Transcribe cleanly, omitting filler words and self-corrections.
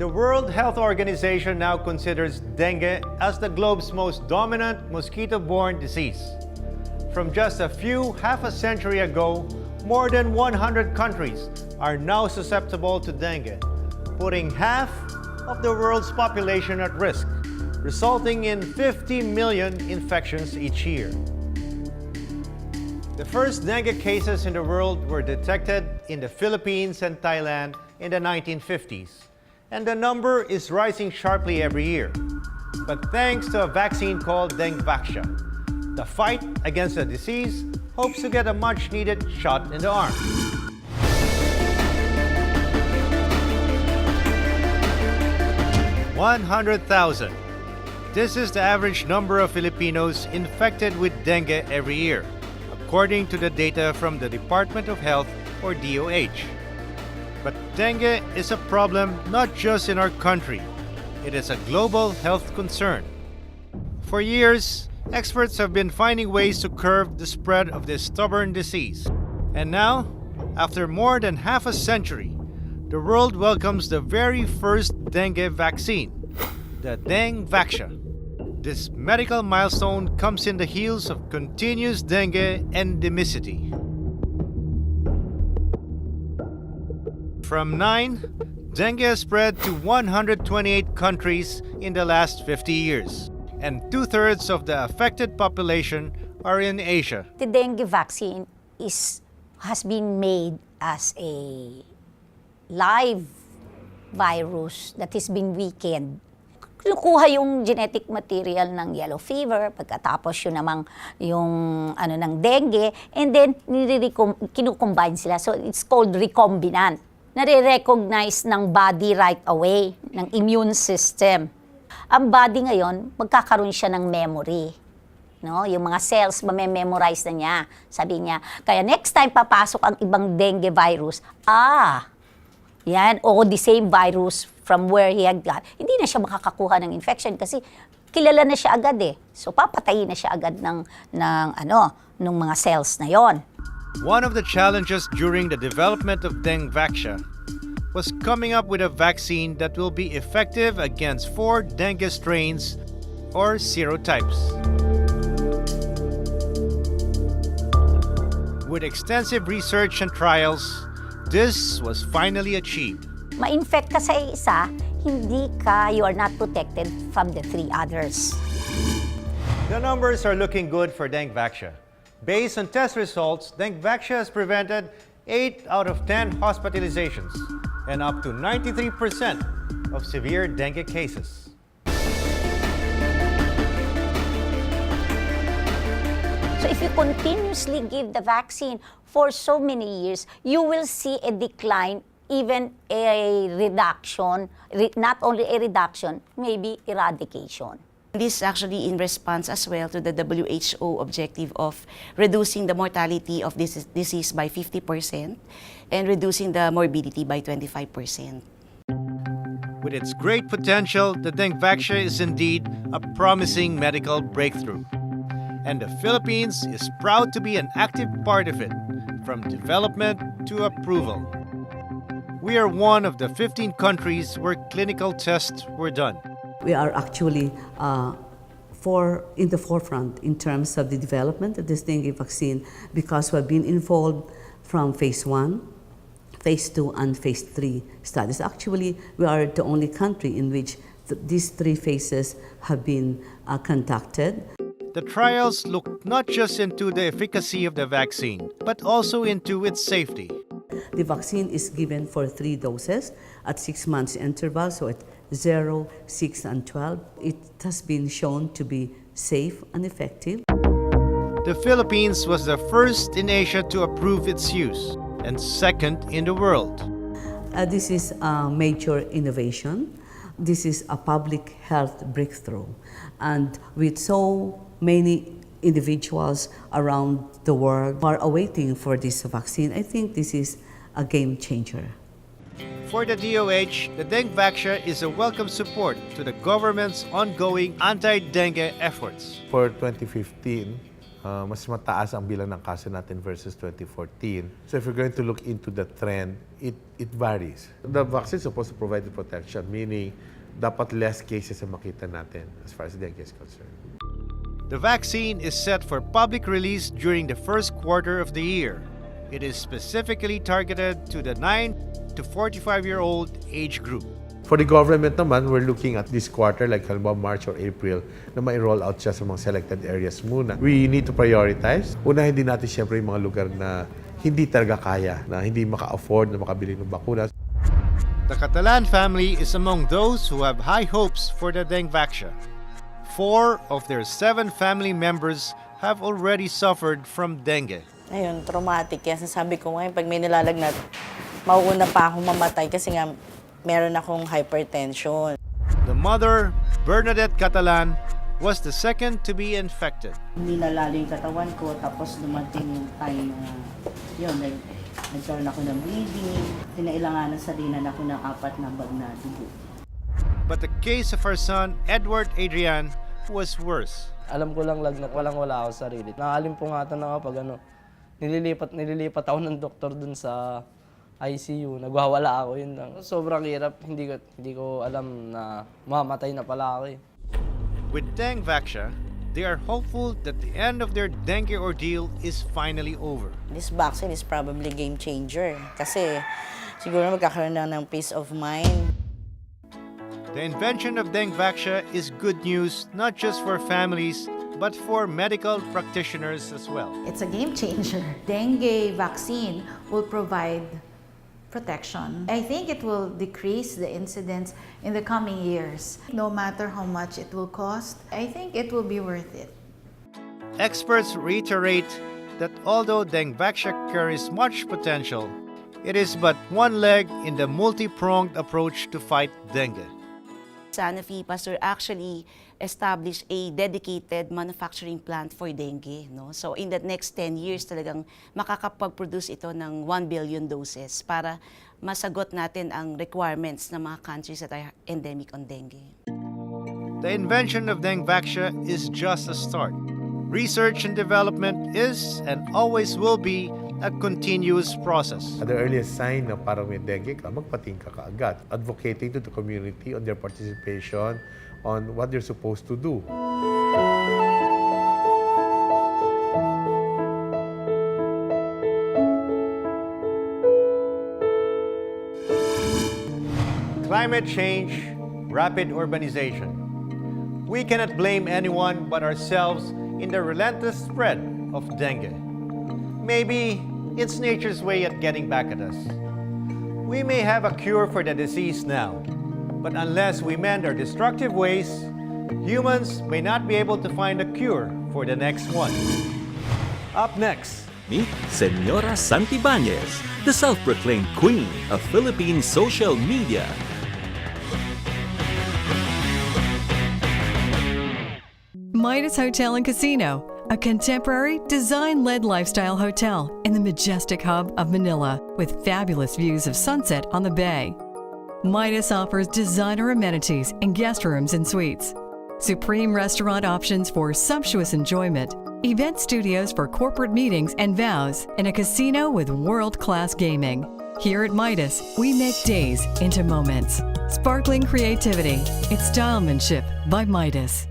The World Health Organization now considers dengue as the globe's most dominant mosquito-borne disease. From just a half a century ago, more than 100 countries are now susceptible to dengue, putting half of the world's population at risk, resulting in 50 million infections each year. The first dengue cases in the world were detected in the Philippines and Thailand in the 1950s. And the number is rising sharply every year. But thanks to a vaccine called Dengue, the fight against the disease hopes to get a much-needed shot in the arm. "100,000. This is the average number of Filipinos infected with dengue every year, according to the data from the Department of Health, or DOH. But dengue is a problem not just in our country. It is a global health concern. For years, experts have been finding ways to curb the spread of this stubborn disease. And now, after more than half a century, the world welcomes the very first dengue vaccine, the Dengue. This medical milestone comes in the heels of continuous dengue endemicity. From 9, dengue has spread to 128 countries in the last 50 years, and 2/3 of the affected population are in Asia. The dengue vaccine has been made as a live virus that has been weakened. Kinukuha yung genetic material ng yellow fever, pagkatapos yun namang yung ng dengue, and then kinukombine sila. So it's called recombinant. Nare-recognize ng body right away, ng immune system. Ang body ngayon, magkakaroon siya ng memory. No? Yung mga cells, mamememorize na niya. Sabi niya, kaya next time papasok ang ibang dengue virus, yan, o the same virus from where he had got, hindi na siya makakakuha ng infection kasi kilala na siya agad eh. So papatayin na siya agad ng mga cells na yon. One of the challenges during the development of Dengue was coming up with a vaccine that will be effective against 4 dengue strains or serotypes. With extensive research and trials, this was finally achieved. Ma-infect ka sa isa, you are not protected from the 3 others. The numbers are looking good for Dengue. Based on test results, Dengue has prevented 8 out of 10 hospitalizations and up to 93% of severe dengue cases. So if you continuously give the vaccine for so many years, you will see a decline, even a reduction, not only a reduction, maybe eradication. This is actually in response as well to the WHO objective of reducing the mortality of this disease by 50% and reducing the morbidity by 25%. With its great potential, the Dengue is indeed a promising medical breakthrough. And the Philippines is proud to be an active part of it, from development to approval. We are one of the 15 countries where clinical tests were done. We are actually in the forefront in terms of the development of this dengue vaccine because we've been involved from phase 1, phase 2, and phase 3 studies. Actually, we are the only country in which these 3 phases have been conducted. The trials looked not just into the efficacy of the vaccine, but also into its safety. The vaccine is given for 3 doses at 6 months interval, so at 0, 6, and 12. It has been shown to be safe and effective. The Philippines was the first in Asia to approve its use and second in the world. This is a major innovation. This is a public health breakthrough. And with so many individuals around the world are awaiting for this vaccine, I think this is a game changer. For the DOH, the Dengue is a welcome support to the government's ongoing anti-dengue efforts. For 2015, mas mataas ang bilang ng kaso natin versus 2014. So if you're going to look into the trend, it varies. The vaccine is supposed to provide the protection, meaning dapat less cases ang makita natin as far as dengue is concerned. The vaccine is set for public release during the first quarter of the year. It is specifically targeted to the 9 to 45-year-old age group. For the government naman, we're looking at this quarter, like halimbawa March or April, na ma-roll out siya sa mga selected areas muna. We need to prioritize. Unahin din natin siyempre yung mga lugar na hindi talaga kaya, na hindi maka-afford na makabili ng bakuna. The Catalan family is among those who have high hopes for the dengue vaccine. 4 of their 7 family members have already suffered from dengue. Ayun, traumatic. Kaya sasabi ko ngayon, pag may nilalagnat, mauuna pa akong mamatay kasi nga meron akong hypertension. The mother, Bernadette Catalan, was the second to be infected. Hindi nalalo yung katawan ko, tapos dumating yung time na yun, nagkaroon ako ng bleeding. Kinailangan salinan ako ng 4 na bag na dugo. But the case of her son, Edward Adrian, was worse. Alam ko lang lagnat, walang-wala ako sa sarili. Nakalimpungatan ako pag nililipat ako ng doktor dun sa ICU, nagwawala ako, yun lang. Sobrang hirap, hindi ko alam na mamatay na pala ako eh. With dengue vaccine, they are hopeful that the end of their dengue ordeal is finally over. This vaccine is probably game changer kasi siguro magkakaroon na ng peace of mind. The invention of dengue vaccine is good news not just for families, but for medical practitioners as well. It's a game changer. Dengue vaccine will provide protection. I think it will decrease the incidence in the coming years. No matter how much it will cost, I think it will be worth it. Experts reiterate that although dengue vaccine carries much potential, it is but one leg in the multi-pronged approach to fight dengue. Sanofi Pasteur actually established a dedicated manufacturing plant for dengue. No? So in the next 10 years, talagang makakapag-produce ito ng 1 billion doses para masagot natin ang requirements ng mga countries that are endemic on dengue. The invention of dengue vaccine is just a start. Research and development is and always will be a continuous process. At the earliest sign na parang may dengue ka, magpating ka kaagad. Advocating to the community on their participation on what they're supposed to do. Climate change, rapid urbanization. We cannot blame anyone but ourselves in the relentless spread of dengue. Maybe it's nature's way at getting back at us. We may have a cure for the disease now, but unless we mend our destructive ways, humans may not be able to find a cure for the next one. Up next, Meet Senora Santibáñez, the self-proclaimed queen of Philippine social media. Midas Hotel and Casino, a contemporary, design-led lifestyle hotel in the majestic hub of Manila with fabulous views of sunset on the bay. Midas offers designer amenities and guest rooms and suites, supreme restaurant options for sumptuous enjoyment, event studios for corporate meetings and vows, and a casino with world-class gaming. Here at Midas, we make days into moments. Sparkling creativity, it's stylemanship by Midas.